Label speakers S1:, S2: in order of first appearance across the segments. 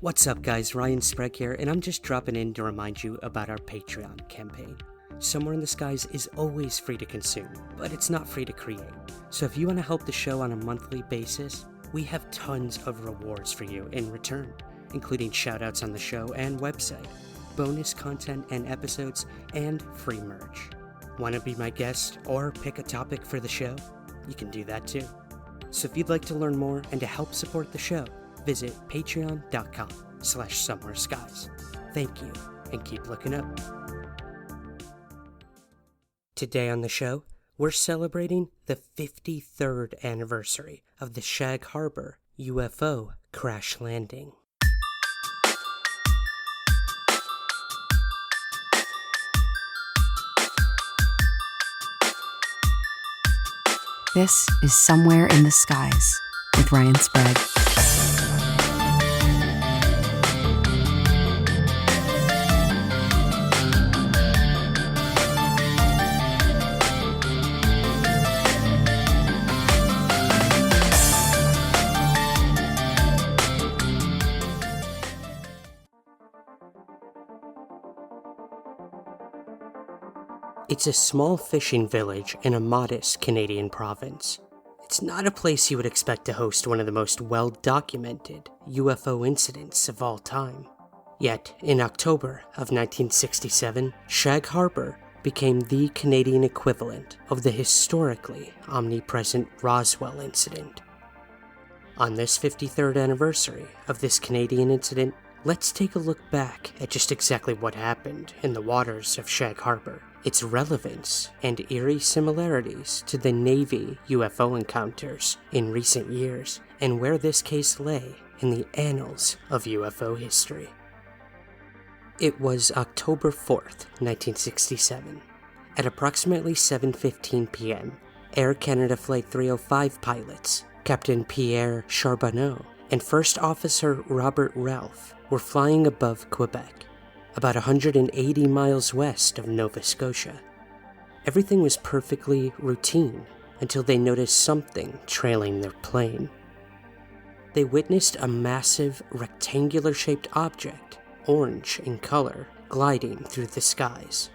S1: What's up guys, Ryan Sprague here, and I'm just dropping in to remind you about our Patreon campaign. Somewhere in the Skies is always free to consume, but it's not free to create. So if you want to help the show on a monthly basis, we have tons of rewards for you in return, including shoutouts on the show and website, bonus content and episodes, and free merch. Want to be my guest or pick a topic for the show? You can do that too. So if you'd like to learn more and to help support the show, visit patreon.com/somewhereskies. Thank you, and keep looking up. Today on the show, we're celebrating the 53rd anniversary of the Shag Harbor UFO crash landing.
S2: This is Somewhere in the Skies with Ryan Sprague.
S1: It's a small fishing village in a modest Canadian province. It's not a place you would expect to host one of the most well-documented UFO incidents of all time. Yet, in October of 1967, Shag Harbor became the Canadian equivalent of the historically omnipresent Roswell incident. On this 53rd anniversary of this Canadian incident, let's take a look back at just exactly what happened in the waters of Shag Harbor, its relevance and eerie similarities to the Navy UFO encounters in recent years, and where this case lay in the annals of UFO history. It was October 4th, 1967. At approximately 7:15 p.m., Air Canada Flight 305 pilots, Captain Pierre Charbonneau and First Officer Robert Ralph, were flying above Quebec, about 180 miles west of Nova Scotia. Everything was perfectly routine until they noticed something trailing their plane. They witnessed a massive rectangular-shaped object, orange in color, gliding through the skies.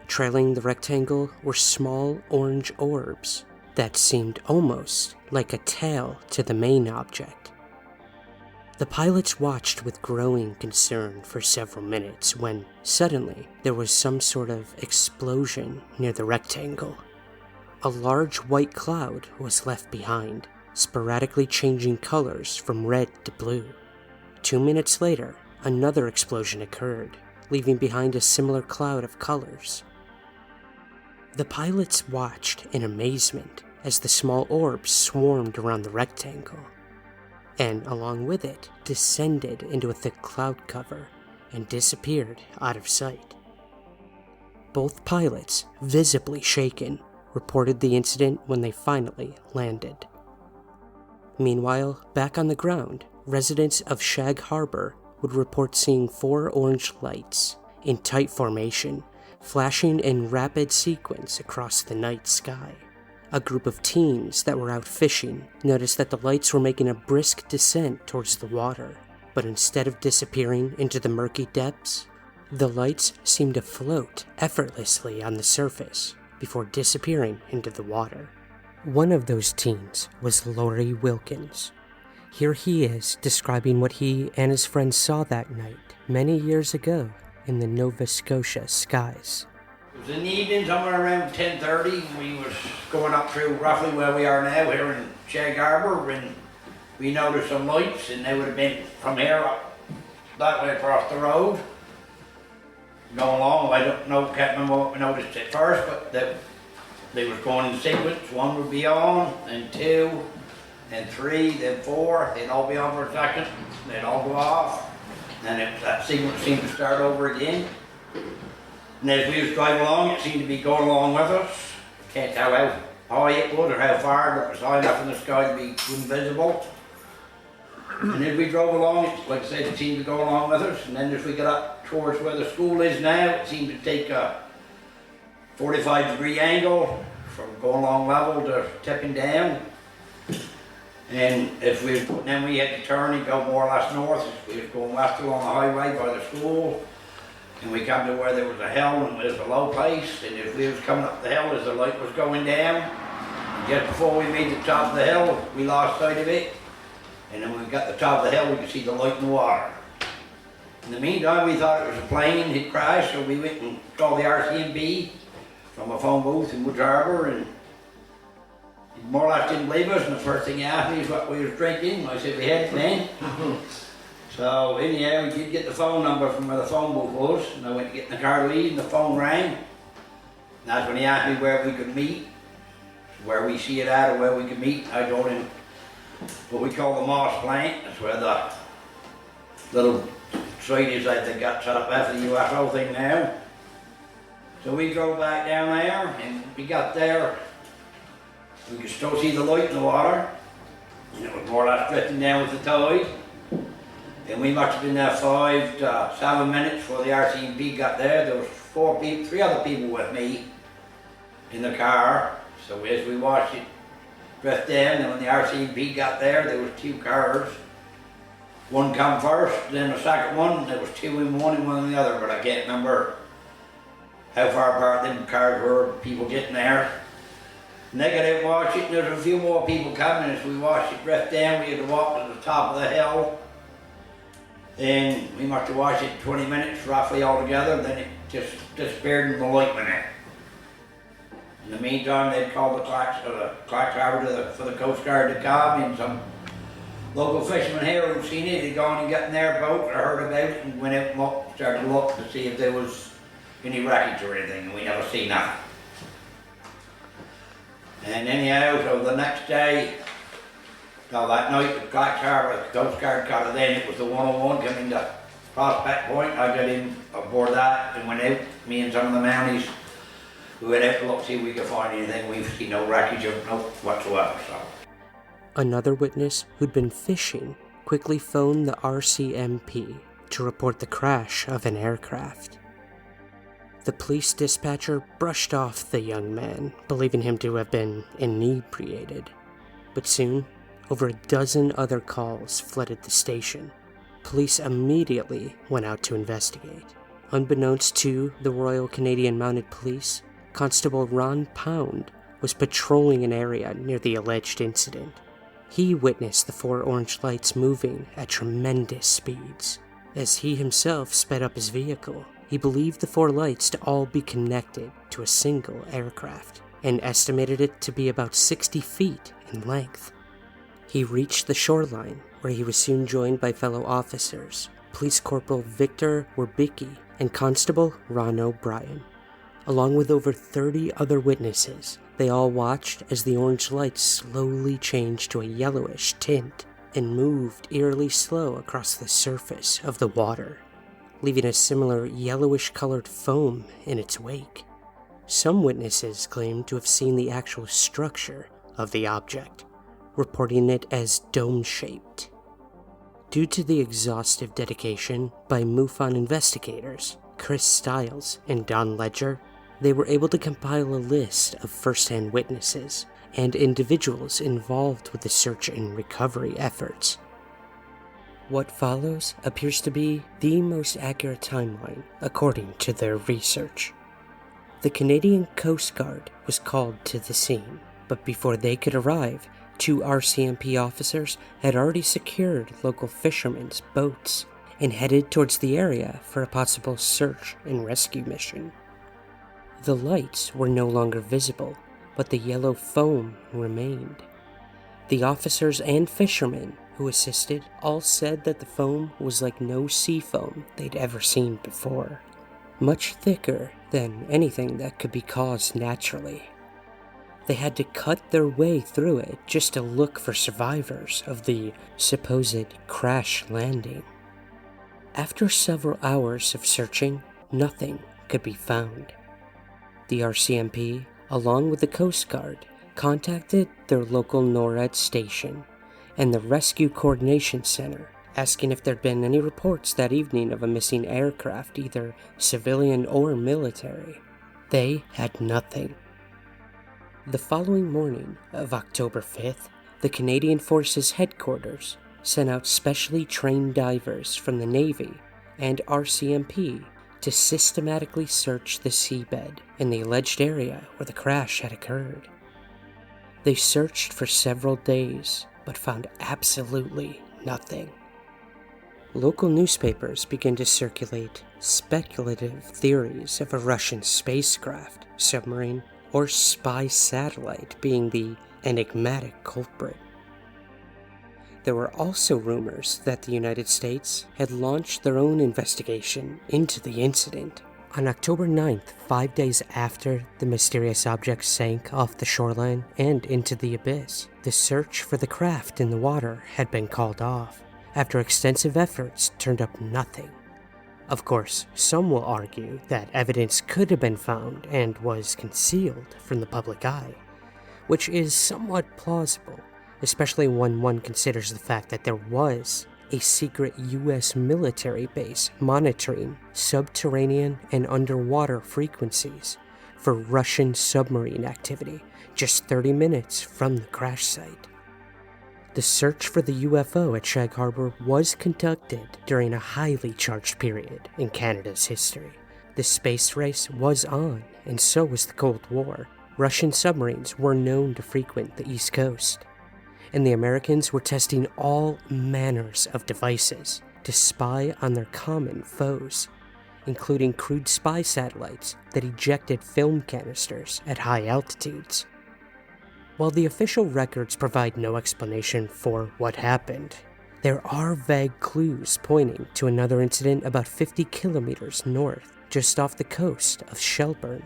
S1: Trailing the rectangle were small orange orbs that seemed almost like a tail to the main object. The pilots watched with growing concern for several minutes when, suddenly, there was some sort of explosion near the rectangle. A large white cloud was left behind, sporadically changing colors from red to blue. 2 minutes later, another explosion occurred, leaving behind a similar cloud of colors. The pilots watched in amazement as the small orbs swarmed around the rectangle, and along with it, descended into a thick cloud cover and disappeared out of sight. Both pilots, visibly shaken, reported the incident when they finally landed. Meanwhile, back on the ground, residents of Shag Harbor would report seeing 4 orange lights in tight formation, flashing in rapid sequence across the night sky. A group of teens that were out fishing noticed that the lights were making a brisk descent towards the water, but instead of disappearing into the murky depths, the lights seemed to float effortlessly on the surface before disappearing into the water. One of those teens was Laurie Wilkins. Here he is describing what he and his friends saw that night many years ago in the Nova Scotia skies.
S3: It was in the evening, somewhere around 10:30. We was going up through roughly where we are now, here in Shag Harbor, and we noticed some lights, and they would have been from here up that way across the road. Going along, I don't know, can't remember what we noticed at first, but they was going in sequence. 1 would be on, then 2, then 3, then 4. They'd all be on for a second, they'd all go off, and that sequence seemed to start over again. And as we was driving along, it seemed to be going along with us. Can't tell how high it was or how far, but it was high enough in the sky to be invisible. And as we drove along, like I said, it seemed to go along with us. And then as we got up towards where the school is now, it seemed to take a 45-degree angle from going along level to tipping down. And then we had to turn and go more or less north. We was going west along the highway by the school. And we come to where there was a hill and there was a low place. And if we was coming up the hill as the light was going down, and just before we made the top of the hill, we lost sight of it. And then when we got to the top of the hill, we could see the light in the water. In the meantime, we thought it was a plane had crashed, so we went and called the RCMP from a phone booth in Shag Harbour, and he more or less didn't believe us, and the first thing he asked me is what we was drinking. I said we had then. So anyhow, we did get the phone number from where the phone booth was, and I went to get in the car to leave, and the phone rang. And that's when he asked me where we could meet, where we see it at, or where we could meet. I told him what we call the Moss plant. That's where the little site is that they got set up after the UFO thing now. So we drove back down there, and we got there. We could still see the light in the water, and it was more or less drifting down with the tide. And we must have been there 5 to 7 minutes before the RCMP got there. There was 3 other people with me in the car. So as we watched it drift down, and when the RCMP got there, there was 2 cars. One come first, then the second one. There was 2 in one and 1 in the other, but I can't remember how far apart them cars were, people getting there. And they got out and watched it, and there was a few more people coming. As we watched it drift down, we had to walk to the top of the hill. And we must have watched it 20 minutes roughly altogether, then it just disappeared and the light went out. In the meantime, they'd called the Clarks Harbour for the Coast Guard to come, and some local fishermen here who'd seen it had gone and got in their boat or heard about it and went out and started to look to see if there was any wreckage or anything, and we never seen nothing. And anyhow, so the next day, so that night, the Clarks Harbour, the Coast Guard caught it then. It was the 101 coming to Prospect Point. I got in aboard that and went out, me and some of the Mounties. We went out to look, see if we could find anything. We've seen no wreckage of no whatsoever. So.
S1: Another witness who'd been fishing quickly phoned the RCMP to report the crash of an aircraft. The police dispatcher brushed off the young man, believing him to have been inebriated. But soon, over a dozen other calls flooded the station. Police immediately went out to investigate. Unbeknownst to the Royal Canadian Mounted Police, Constable Ron Pound was patrolling an area near the alleged incident. He witnessed the 4 orange lights moving at tremendous speeds. As he himself sped up his vehicle, he believed the 4 lights to all be connected to a single aircraft, and estimated it to be about 60 feet in length. He reached the shoreline, where he was soon joined by fellow officers, Police Corporal Victor Werbicki and Constable Ron O'Brien. Along with over 30 other witnesses, they all watched as the orange lights slowly changed to a yellowish tint and moved eerily slow across the surface of the water, leaving a similar yellowish-colored foam in its wake. Some witnesses claimed to have seen the actual structure of the object, reporting it as dome-shaped. Due to the exhaustive dedication by MUFON investigators, Chris Stiles and Don Ledger, they were able to compile a list of first-hand witnesses and individuals involved with the search and recovery efforts. What follows appears to be the most accurate timeline according to their research. The Canadian Coast Guard was called to the scene, but before they could arrive, 2 RCMP officers had already secured local fishermen's boats and headed towards the area for a possible search and rescue mission. The lights were no longer visible, but the yellow foam remained. The officers and fishermen who assisted all said that the foam was like no sea foam they'd ever seen before, much thicker than anything that could be caused naturally. They had to cut their way through it just to look for survivors of the supposed crash landing. After several hours of searching, nothing could be found. The RCMP, along with the Coast Guard, contacted their local NORAD station and the Rescue Coordination Center, asking if there'd been any reports that evening of a missing aircraft, either civilian or military. They had nothing. The following morning of October 5th, the Canadian Forces headquarters sent out specially trained divers from the Navy and RCMP to systematically search the seabed in the alleged area where the crash had occurred. They searched for several days, but found absolutely nothing. Local newspapers began to circulate speculative theories of a Russian spacecraft, submarine, or spy satellite being the enigmatic culprit. There were also rumors that the United States had launched their own investigation into the incident. On October 9th, 5 days after the mysterious object sank off the shoreline and into the abyss, the search for the craft in the water had been called off. After extensive efforts turned up nothing. Of course, some will argue that evidence could have been found and was concealed from the public eye, which is somewhat plausible, especially when one considers the fact that there was a secret US military base monitoring subterranean and underwater frequencies for Russian submarine activity just 30 minutes from the crash site. The search for the UFO at Shag Harbor was conducted during a highly charged period in Canada's history. The space race was on, and so was the Cold War. Russian submarines were known to frequent the East Coast, and the Americans were testing all manners of devices to spy on their common foes, including crude spy satellites that ejected film canisters at high altitudes. While the official records provide no explanation for what happened, there are vague clues pointing to another incident about 50 kilometers north, just off the coast of Shelburne.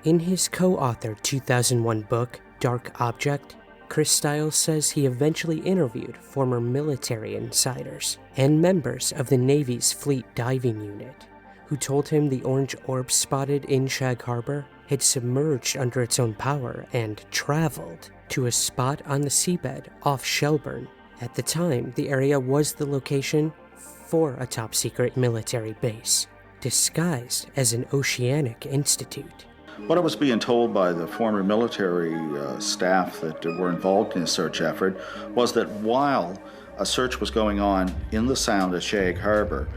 S1: In his co-authored 2001 book, Dark Object, Chris Stiles says he eventually interviewed former military insiders and members of the Navy's Fleet Diving Unit, who told him the orange orb spotted in Shag Harbor had submerged under its own power and traveled to a spot on the seabed off Shelburne. At the time, the area was the location for a top-secret military base, disguised as an oceanic institute.
S4: What I was being told by the former military staff that were involved in the search effort was that while a search was going on in the Sound at Shag Harbor,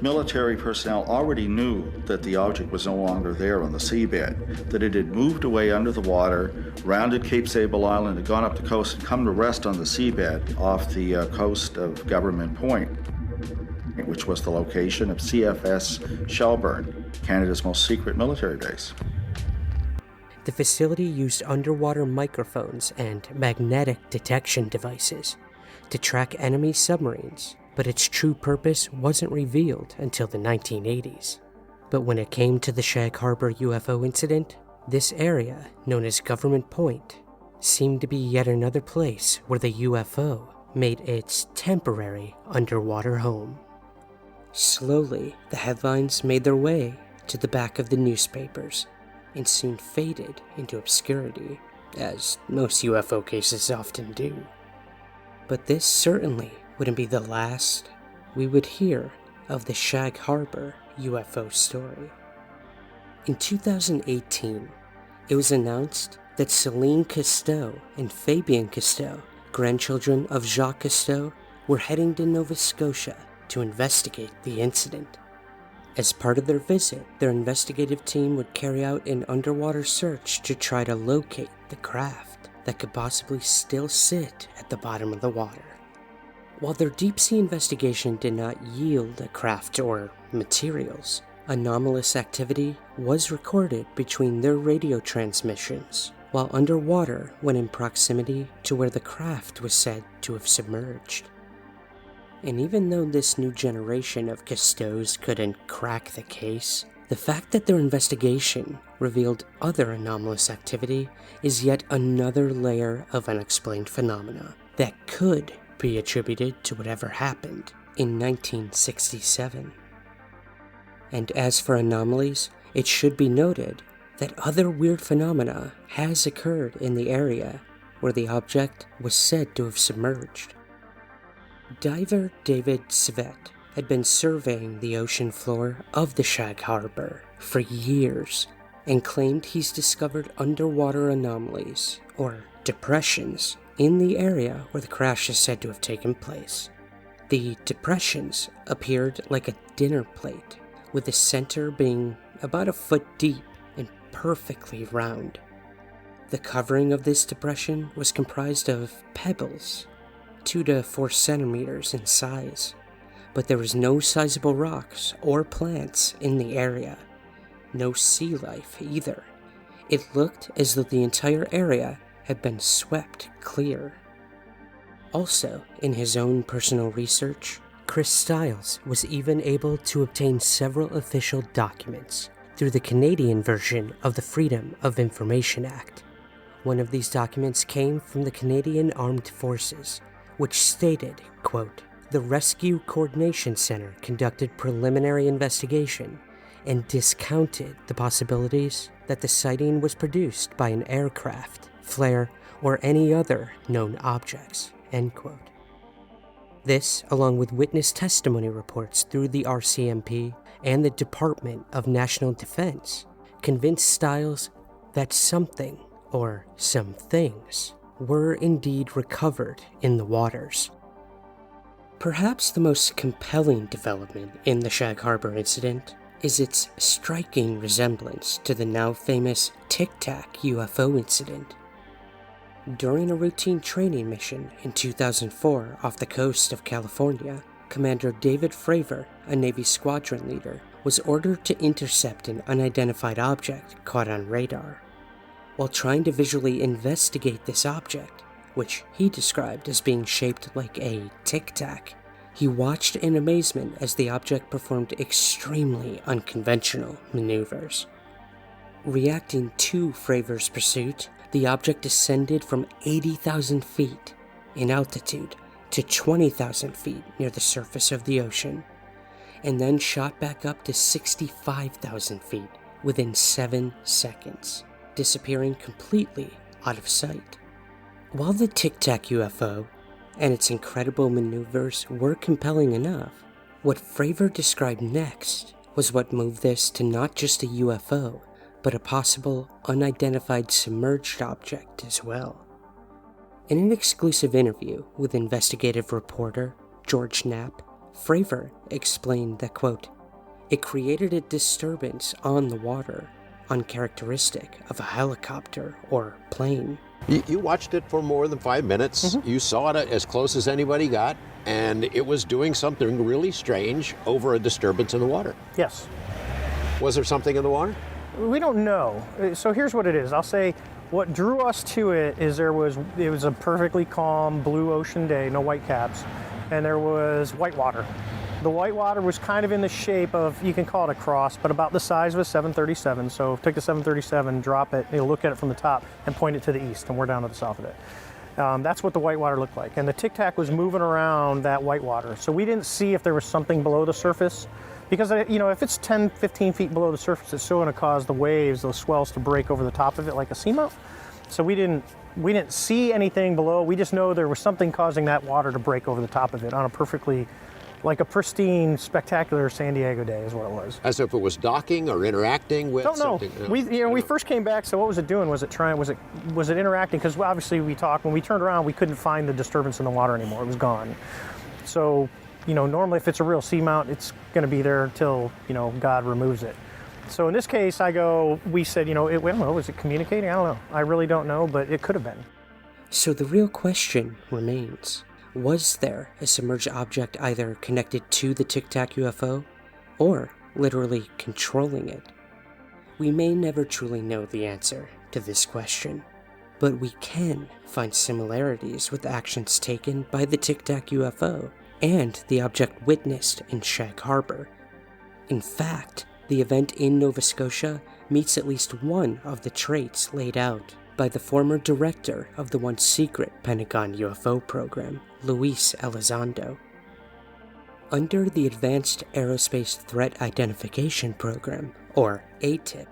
S4: military personnel already knew that the object was no longer there on the seabed, that it had moved away under the water, rounded Cape Sable Island, had gone up the coast, and come to rest on the seabed off the coast of Government Point, which was the location of CFS Shelburne, Canada's most secret military base.
S1: The facility used underwater microphones and magnetic detection devices to track enemy submarines, but its true purpose wasn't revealed until the 1980s. But when it came to the Shag Harbor UFO incident, this area, known as Government Point, seemed to be yet another place where the UFO made its temporary underwater home. Slowly, the headlines made their way to the back of the newspapers and soon faded into obscurity, as most UFO cases often do. But this certainly wouldn't be the last we would hear of the Shag Harbor UFO story. In 2018, it was announced that Celine Cousteau and Fabien Cousteau, grandchildren of Jacques Cousteau, were heading to Nova Scotia to investigate the incident. As part of their visit, their investigative team would carry out an underwater search to try to locate the craft that could possibly still sit at the bottom of the water. While their deep-sea investigation did not yield a craft or materials, anomalous activity was recorded between their radio transmissions while underwater when in proximity to where the craft was said to have submerged. And even though this new generation of Cousteaus couldn't crack the case, the fact that their investigation revealed other anomalous activity is yet another layer of unexplained phenomena that could be attributed to whatever happened in 1967. And as for anomalies, it should be noted that other weird phenomena has occurred in the area where the object was said to have submerged. Diver David Svet had been surveying the ocean floor of the Shag Harbor for years and claimed he's discovered underwater anomalies, or depressions, in the area where the crash is said to have taken place. The depressions appeared like a dinner plate, with the center being about a foot deep and perfectly round. The covering of this depression was comprised of pebbles, 2 to 4 centimeters in size, but there was no sizable rocks or plants in the area. No sea life either. It looked as though the entire area had been swept clear. Also, in his own personal research, Chris Stiles was even able to obtain several official documents through the Canadian version of the Freedom of Information Act. One of these documents came from the Canadian Armed Forces, which stated, quote, "The Rescue Coordination Center conducted preliminary investigation and discounted the possibilities that the sighting was produced by an aircraft, flare, or any other known objects," end quote. This, along with witness testimony reports through the RCMP and the Department of National Defense, convinced Stiles that something, or some things, were indeed recovered in the waters. Perhaps the most compelling development in the Shag Harbor incident is its striking resemblance to the now famous Tic Tac UFO incident. During a routine training mission in 2004 off the coast of California, Commander David Fravor, a Navy squadron leader, was ordered to intercept an unidentified object caught on radar. While trying to visually investigate this object, which he described as being shaped like a tic tac, he watched in amazement as the object performed extremely unconventional maneuvers. Reacting to Fravor's pursuit, the object descended from 80,000 feet in altitude to 20,000 feet near the surface of the ocean, and then shot back up to 65,000 feet within 7 seconds, disappearing completely out of sight. While the Tic Tac UFO and its incredible maneuvers were compelling enough, what Fravor described next was what moved this to not just a UFO, but a possible unidentified submerged object as well. In an exclusive interview with investigative reporter George Knapp, Fravor explained that, quote, "It created a disturbance on the water, uncharacteristic of a helicopter or plane."
S5: You watched it for more than 5 minutes. You saw it as close as anybody got, and it was doing something really strange over a disturbance in the water.
S6: Yes.
S5: Was there something in the water?
S6: We don't know. So here's what it is. I'll say what drew us to it is it was a perfectly calm blue ocean day, no white caps, and there was white water. The white water was kind of in the shape of, you can call it a cross, but about the size of a 737. So take the 737, drop it, look at it from the top, and point it to the east, and we're down to the south of it. That's what the white water looked like. And the Tic Tac was moving around that white water. So we didn't see if there was something below the surface. Because, if it's 10, 15 feet below the surface, it's still going to cause the waves, those swells, to break over the top of it like a seamount. So we didn't see anything below. We just know there was something causing that water to break over the top of it on a perfectly, like a pristine, spectacular San Diego day is what it was.
S5: As if it was docking or interacting with something?
S6: Don't know. We first came back, so what was it doing? Was it interacting? Because obviously we talked, when we turned around, we couldn't find the disturbance in the water anymore. It was gone. So, normally if it's a real seamount, it's going to be there until, God removes it. So in this case, we said, I don't know, was it communicating? I don't know. I really don't know, but it could have been.
S1: So the real question remains, was there a submerged object either connected to the Tic Tac UFO, or literally controlling it? We may never truly know the answer to this question, but we can find similarities with actions taken by the Tic Tac UFO and the object witnessed in Shag Harbor. In fact, the event in Nova Scotia meets at least one of the traits laid out by the former director of the once secret Pentagon UFO program, Luis Elizondo. Under the Advanced Aerospace Threat Identification Program, or ATIP,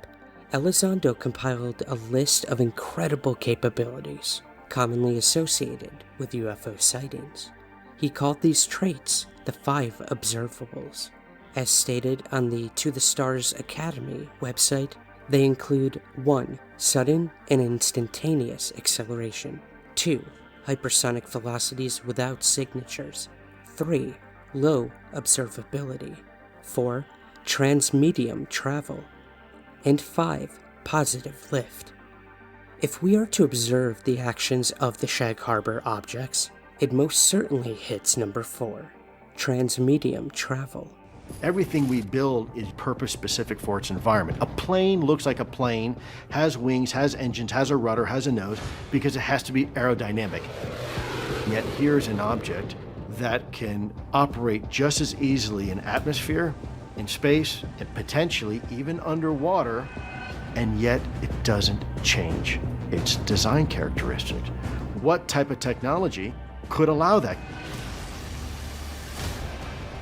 S1: Elizondo compiled a list of incredible capabilities commonly associated with UFO sightings. He called these traits the 5 observables. As stated on the To the Stars Academy website, they include 1. Sudden and instantaneous acceleration, 2. hypersonic velocities without signatures. 3. Low observability. 4. Transmedium travel. And 5. Positive lift. If we are to observe the actions of the Shag Harbor objects, it most certainly hits number 4, transmedium travel.
S7: Everything we build is purpose-specific for its environment. A plane looks like a plane, has wings, has engines, has a rudder, has a nose, because it has to be aerodynamic. Yet here's an object that can operate just as easily in atmosphere, in space, and potentially even underwater, and yet it doesn't change its design characteristics. What type of technology could allow that?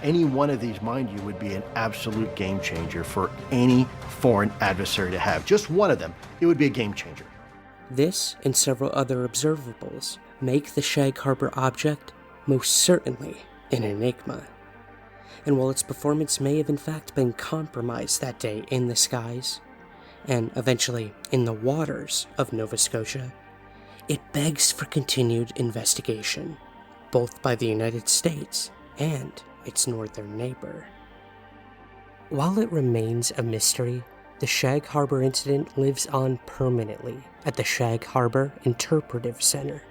S7: Any one of these, mind you, would be an absolute game changer for any foreign adversary to have. Just one of them, it would be a game changer.
S1: This and several other observables make the Shag Harbor object most certainly an enigma. And while its performance may have in fact been compromised that day in the skies, and eventually in the waters of Nova Scotia, it begs for continued investigation, both by the United States and its northern neighbor. While it remains a mystery, the Shag Harbor incident lives on permanently at the Shag Harbor Interpretive Center.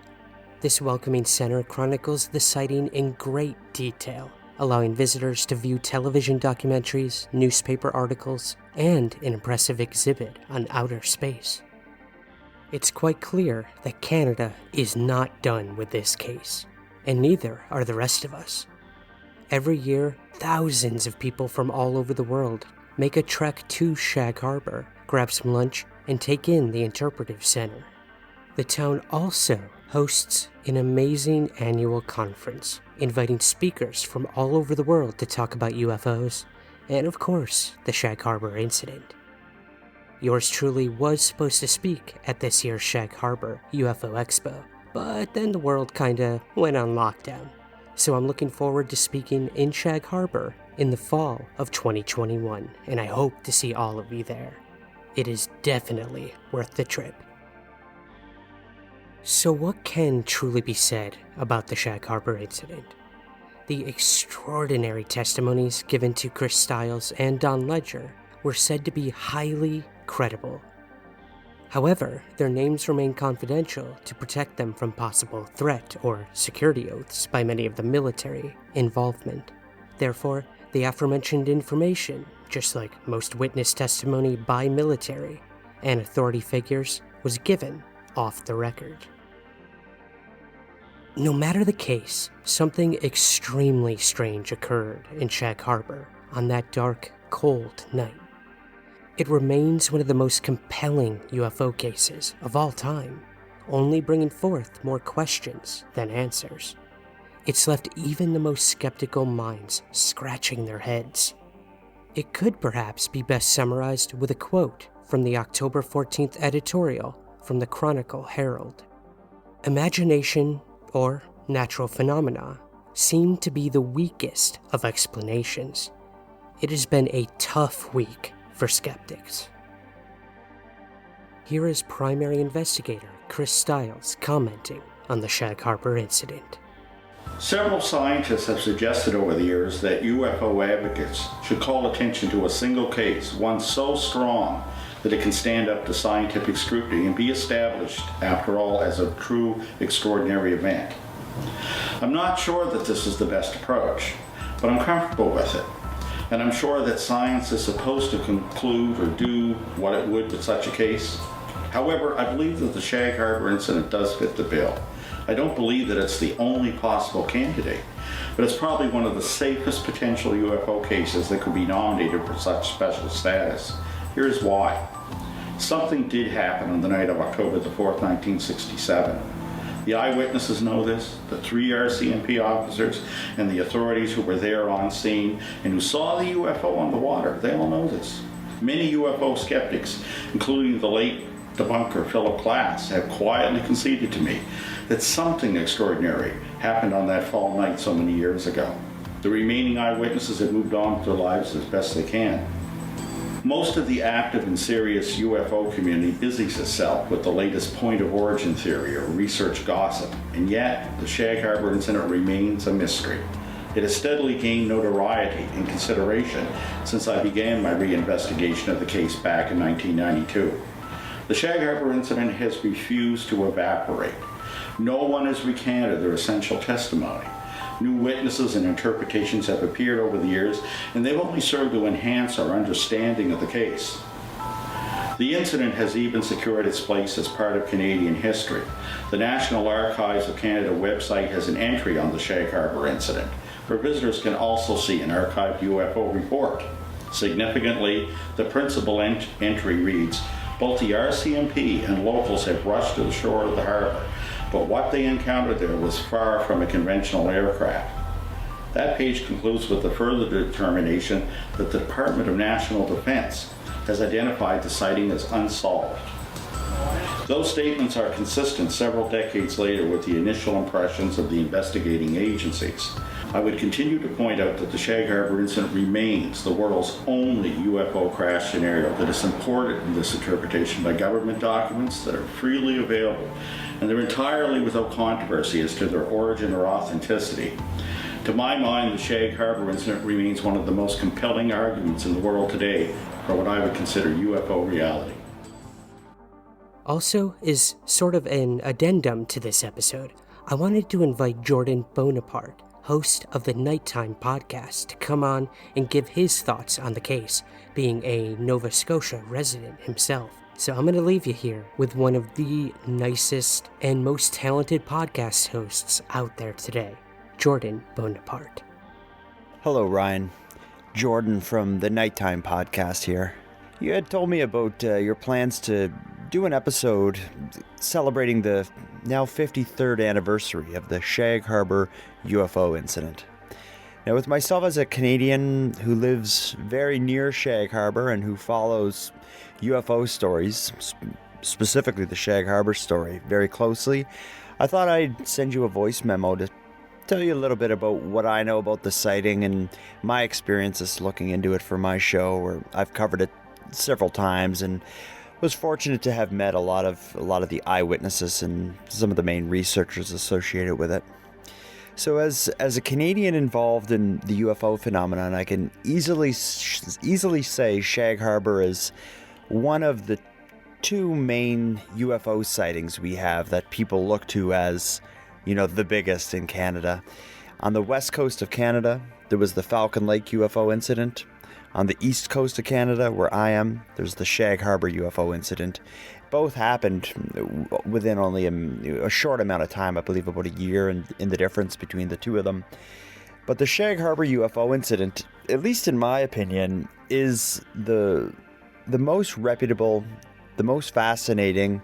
S1: This welcoming center chronicles the sighting in great detail, allowing visitors to view television documentaries, newspaper articles, and an impressive exhibit on outer space. It's quite clear that Canada is not done with this case, and neither are the rest of us. Every year, thousands of people from all over the world make a trek to Shag Harbor, grab some lunch, and take in the Interpretive Center. The town also hosts an amazing annual conference, inviting speakers from all over the world to talk about UFOs, and of course, the Shag Harbor incident. Yours truly was supposed to speak at this year's Shag Harbor UFO Expo, but then the world kinda went on lockdown. So I'm looking forward to speaking in Shag Harbor in the fall of 2021, and I hope to see all of you there. It is definitely worth the trip. So what can truly be said about the Shag Harbor incident? The extraordinary testimonies given to Chris Stiles and Don Ledger were said to be highly credible. However, their names remain confidential to protect them from possible threat or security oaths by many of the military involvement. Therefore, the aforementioned information, just like most witness testimony by military and authority figures, was given off the record. No matter the case, something extremely strange occurred in Shag Harbor on that dark, cold night. It remains one of the most compelling UFO cases of all time, only bringing forth more questions than answers. It's left even the most skeptical minds scratching their heads. It could perhaps be best summarized with a quote from the October 14th editorial from the Chronicle Herald. Imagination, or natural phenomena, seem to be the weakest of explanations. It has been a tough week for skeptics. Here is primary investigator Chris Stiles commenting on the Shag Harbor incident.
S4: Several scientists have suggested over the years that UFO advocates should call attention to a single case, one so strong that it can stand up to scientific scrutiny and be established, after all, as a true extraordinary event. I'm not sure that this is the best approach, but I'm comfortable with it. And I'm sure that science is supposed to conclude or do what it would with such a case. However, I believe that the Shag Harbor incident does fit the bill. I don't believe that it's the only possible candidate, but it's probably one of the safest potential UFO cases that could be nominated for such special status. Here's why. Something did happen on the night of October the 4th, 1967. The eyewitnesses know this, the 3 RCMP officers and the authorities who were there on scene and who saw the UFO on the water, they all know this. Many UFO skeptics, including the late debunker Philip Glass, have quietly conceded to me that something extraordinary happened on that fall night so many years ago. The remaining eyewitnesses have moved on with their lives as best they can. Most of the active and serious UFO community busies itself with the latest point of origin theory or research gossip, and yet the Shag Harbor incident remains a mystery. It has steadily gained notoriety and consideration since I began my reinvestigation of the case back in 1992. The Shag Harbor incident has refused to evaporate. No one has recanted their essential testimony. New witnesses and interpretations have appeared over the years, and they've only served to enhance our understanding of the case. The incident has even secured its place as part of Canadian history. The National Archives of Canada website has an entry on the Shag Harbor incident, where visitors can also see an archived UFO report. Significantly, the principal entry reads, "Both the RCMP and locals have rushed to the shore of the harbor, but what they encountered there was far from a conventional aircraft." That page concludes with the further determination that the Department of National Defense has identified the sighting as unsolved. Those statements are consistent several decades later with the initial impressions of the investigating agencies. I would continue to point out that the Shag Harbor incident remains the world's only UFO crash scenario that is supported in this interpretation by government documents that are freely available, and they're entirely without controversy as to their origin or authenticity. To my mind, the Shag Harbor incident remains one of the most compelling arguments in the world today for what I would consider UFO reality.
S1: Also, as sort of an addendum to this episode, I wanted to invite Jordan Bonaparte, host of the Nighttime podcast, to come on and give his thoughts on the case, being a Nova Scotia resident himself. So I'm going to leave you here with one of the nicest and most talented podcast hosts out there today, Jordan Bonaparte.
S8: Hello, Ryan. Jordan from the Nighttime podcast here. You had told me about your plans to do an episode celebrating the now 53rd anniversary of the Shag Harbor UFO incident. Now, with myself as a Canadian who lives very near Shag Harbor and who follows UFO stories, specifically the Shag Harbor story, very closely, I thought I'd send you a voice memo to tell you a little bit about what I know about the sighting and my experiences looking into it for my show, where I've covered it several times and was fortunate to have met a lot of the eyewitnesses and some of the main researchers associated with it. So as a Canadian involved in the UFO phenomenon, I can easily say Shag Harbor is one of the two main UFO sightings we have that people look to as, the biggest in Canada. On the west coast of Canada, there was the Falcon Lake UFO incident. On the east coast of Canada, where I am, there's the Shag Harbor UFO incident. Both happened within only a short amount of time, I believe about a year in the difference between the two of them. But the Shag Harbor UFO incident, at least in my opinion, is the most reputable, the most fascinating,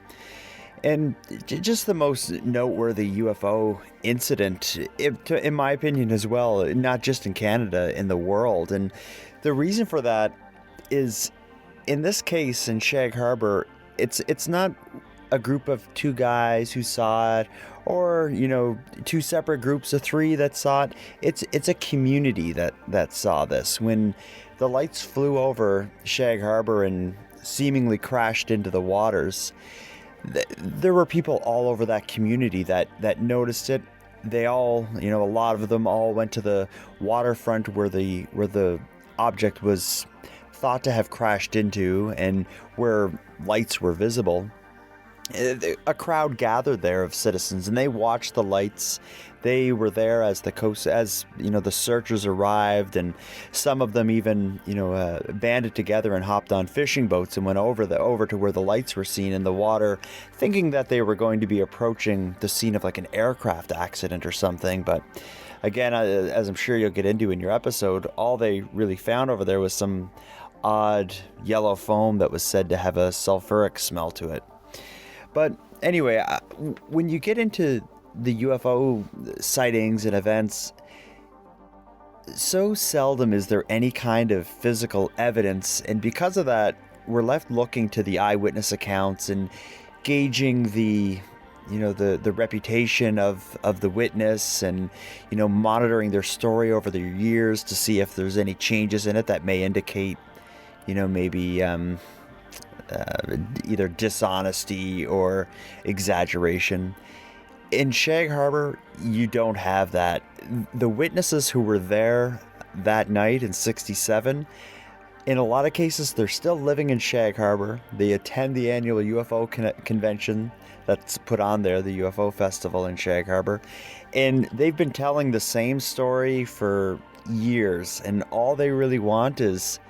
S8: and just the most noteworthy UFO incident, in my opinion as well, not just in Canada, in the world. And the reason for that is, in this case, in Shag Harbor, it's not a group of two guys who saw it, or two separate groups of three that saw it. It's a community that saw this. When the lights flew over Shag Harbor and seemingly crashed into the waters, there were people all over that community that noticed it. They all, a lot of them all went to the waterfront where the object was thought to have crashed into and where lights were visible. A crowd gathered there of citizens, and they watched the lights. They were there as the searchers arrived, and some of them even banded together and hopped on fishing boats and went over to where the lights were seen in the water, thinking that they were going to be approaching the scene of like an aircraft accident or something. But again, as I'm sure you'll get into in your episode, all they really found over there was some odd yellow foam that was said to have a sulfuric smell to it. But anyway, when you get into the UFO sightings and events, so seldom is there any kind of physical evidence, and because of that, we're left looking to the eyewitness accounts and gauging the reputation of the witness, and monitoring their story over the years to see if there's any changes in it that may indicate maybe either dishonesty or exaggeration. In Shag Harbor, you don't have that. The witnesses who were there that night in 67, in a lot of cases, they're still living in Shag Harbor. They attend the annual UFO convention that's put on there, the UFO festival in Shag Harbor. And they've been telling the same story for years. And all they really want is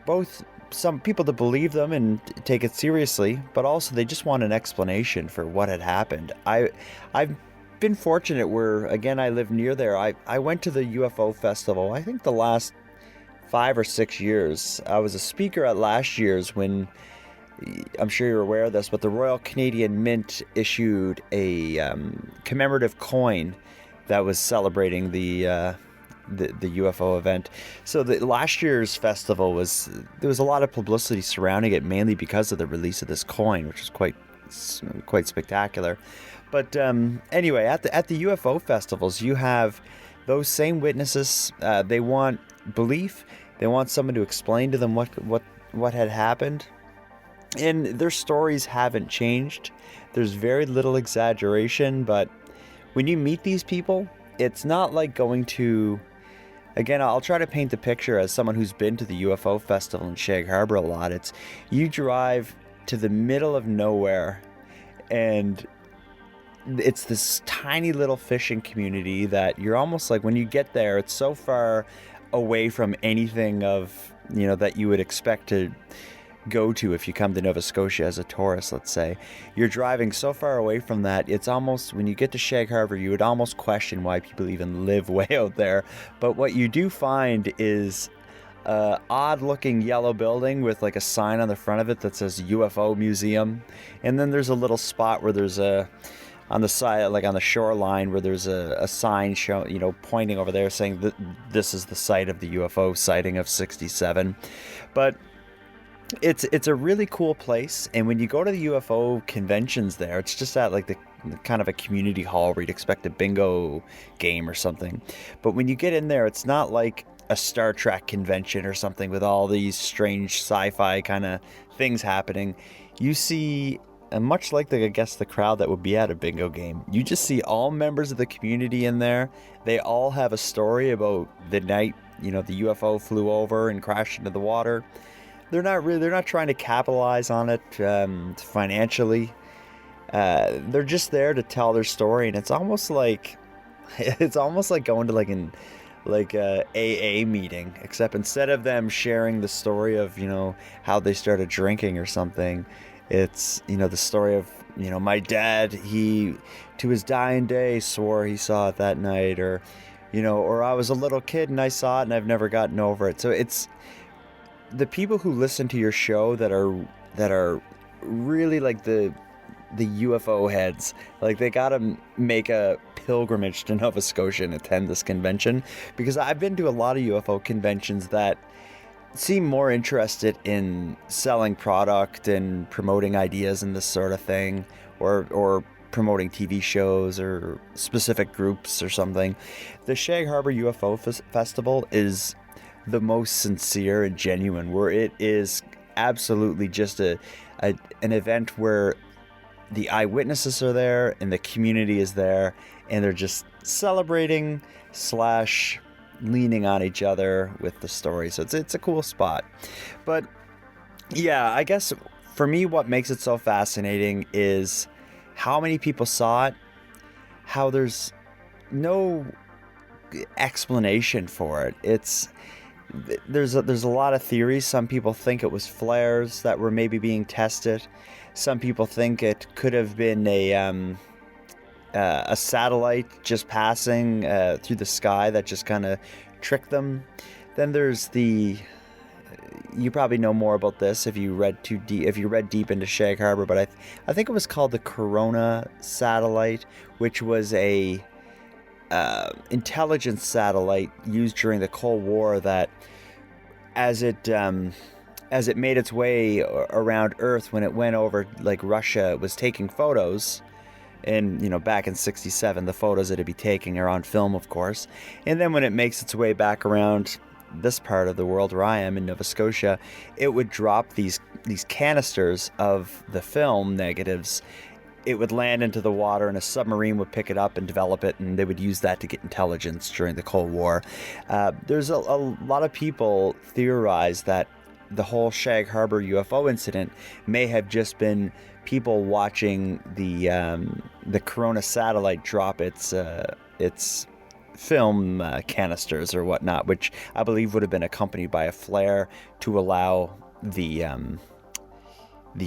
S8: both some people to believe them and take it seriously, but also they just want an explanation for what had happened. I've been fortunate where, again, I live near there. I went to the UFO festival, I think the last 5 or 6 years. I was a speaker at last year's when, I'm sure you're aware of this, but the Royal Canadian Mint issued a commemorative coin that was celebrating the UFO event. So the last year's festival there was a lot of publicity surrounding it, mainly because of the release of this coin, which was quite spectacular. But anyway, at the UFO festivals, you have those same witnesses. They want belief. They want someone to explain to them what had happened, and their stories haven't changed. There's very little exaggeration, but when you meet these people, it's not like going to. Again, I'll try to paint the picture as someone who's been to the UFO festival in Shag Harbor a lot. It's you drive to the middle of nowhere, and it's this tiny little fishing community that you're almost like, when you get there, it's so far away from anything of, that you would expect to go to if you come to Nova Scotia as a tourist, let's say. You're driving so far away from that, it's almost, when you get to Shag Harbor, you would almost question why people even live way out there. But what you do find is a odd looking yellow building with like a sign on the front of it that says UFO Museum. And then there's a little spot where there's on the side, like on the shoreline, where there's a sign pointing over there saying that this is the site of the UFO sighting of 67. But it's a really cool place, and when you go to the UFO conventions there, it's just at like the kind of a community hall where you'd expect a bingo game or something. But when you get in there, it's not like a Star Trek convention or something with all these strange sci-fi kind of things happening. You see, much like I guess the crowd that would be at a bingo game, you just see all members of the community in there. They all have a story about the night, the UFO flew over and crashed into the water. They're not trying to capitalize on it financially. They're just there to tell their story, and it's almost like going to like a AA meeting, except instead of them sharing the story of how they started drinking or something, it's the story of my dad, he to his dying day swore he saw it that night, or or I was a little kid and I saw it and I've never gotten over it. So it's the people who listen to your show that are really like the UFO heads. Like, they gotta make a pilgrimage to Nova Scotia and attend this convention, because I've been to a lot of UFO conventions that seem more interested in selling product and promoting ideas and this sort of thing, or promoting TV shows or specific groups or something. The Shag Harbor UFO Festival is the most sincere and genuine, where it is absolutely just an event where the eyewitnesses are there and the community is there, and they're just celebrating / leaning on each other with the story. So it's a cool spot. But yeah, I guess for me, what makes it so fascinating is how many people saw it, how there's no explanation for it. There's a lot of theories. Some people think it was flares that were maybe being tested. Some people think it could have been a satellite just passing through the sky that just kind of tricked them. Then there's you probably know more about this if you read deep into Shag Harbor, but I think it was called the Corona satellite, which was a intelligence satellite used during the Cold War, that as it made its way around Earth, when it went over like Russia, it was taking photos. And back in 67, the photos that it'd be taking are on film, of course. And then when it makes its way back around this part of the world where I am in Nova Scotia, it would drop these canisters of the film negatives. It would land into the water, and a submarine would pick it up and develop it, and they would use that to get intelligence during the Cold War. There's a lot of people theorize that the whole Shag Harbour UFO incident may have just been people watching the Corona satellite drop its film canisters or whatnot, which I believe would have been accompanied by a flare to allow the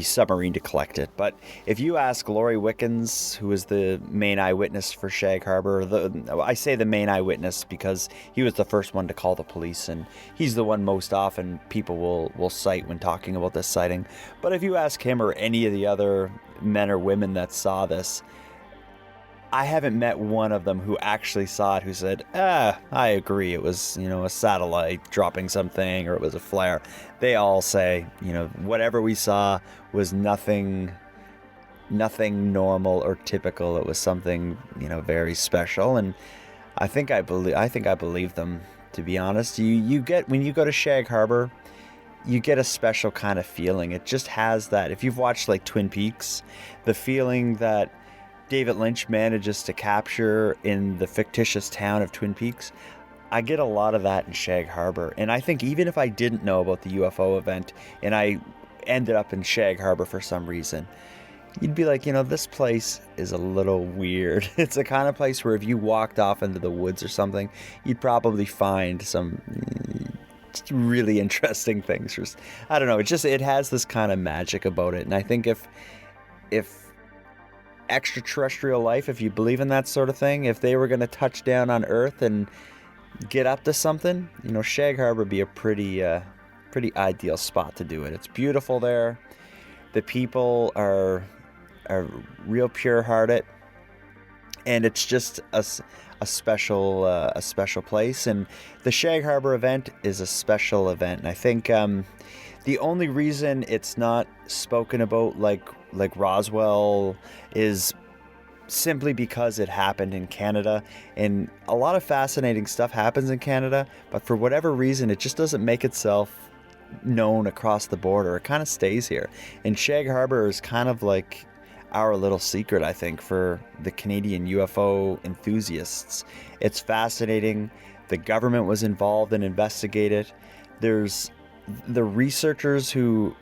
S8: submarine to collect it. But if you ask Laurie Wickens, who is the main eyewitness for Shag Harbour, I say the main eyewitness because he was the first one to call the police, and he's the one most often people will cite when talking about this sighting. But if you ask him or any of the other men or women that saw this, I haven't met one of them who actually saw it who said, I agree, it was, a satellite dropping something, or it was a flare. They all say, whatever we saw was nothing normal or typical. It was something, very special. And I think I believe them, to be honest. You get, when you go to Shag Harbour, you get a special kind of feeling. It just has that. If you've watched like Twin Peaks, the feeling that David Lynch manages to capture in the fictitious town of Twin Peaks, I get a lot of that in Shag Harbour. And I think even if I didn't know about the UFO event and I ended up in Shag Harbour for some reason, you'd be like, this place is a little weird. It's the kind of place where if you walked off into the woods or something, you'd probably find some really interesting things. I don't know, it has this kind of magic about it. And I think if extraterrestrial life, if you believe in that sort of thing, if they were going to touch down on Earth and get up to something, Shag Harbour would be a pretty ideal spot to do it. It's beautiful there. The people are real pure-hearted, and it's just a special place. And the Shag Harbour event is a special event. And I think the only reason it's not spoken about like Roswell is simply because it happened in Canada, and a lot of fascinating stuff happens in Canada, but for whatever reason it just doesn't make itself known across the border. It kind of stays here, and Shag Harbour is kind of like our little secret, I think, for the Canadian UFO enthusiasts. It's fascinating. The government was involved and investigated. There's the researchers who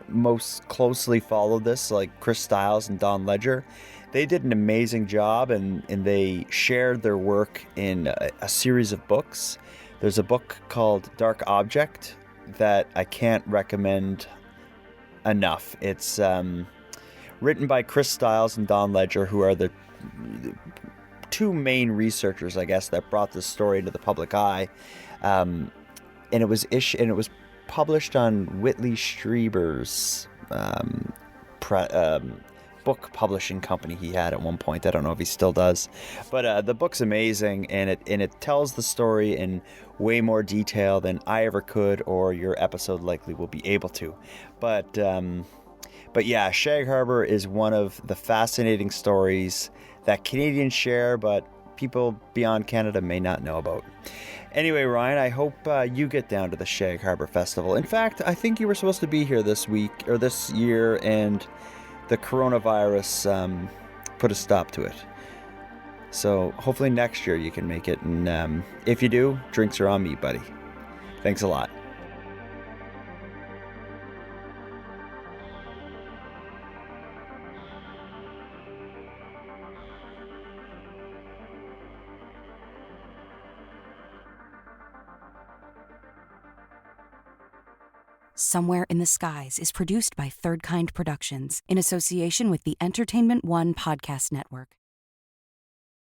S8: most closely followed this, like Chris Stiles and Don Ledger. They did an amazing job, and they shared their work in a series of books. There's a book called Dark Object that I can't recommend enough. It's written by Chris Stiles and Don Ledger, who are the two main researchers, I guess, that brought this story to the public eye. And it was published on Whitley Strieber's book publishing company he had at one point. I don't know if he still does, but the book's amazing, and it tells the story in way more detail than I ever could, or your episode likely will be able to. But yeah, Shag Harbour is one of the fascinating stories that Canadians share, but people beyond Canada may not know about. Anyway, Ryan, I hope you get down to the Shag Harbour Festival. In fact, I think you were supposed to be here this week or this year, and the coronavirus put a stop to it. So hopefully next year you can make it, and if you do, drinks are on me, buddy. Thanks a lot.
S2: Somewhere in the Skies is produced by Third Kind Productions in association with the Entertainment One Podcast Network.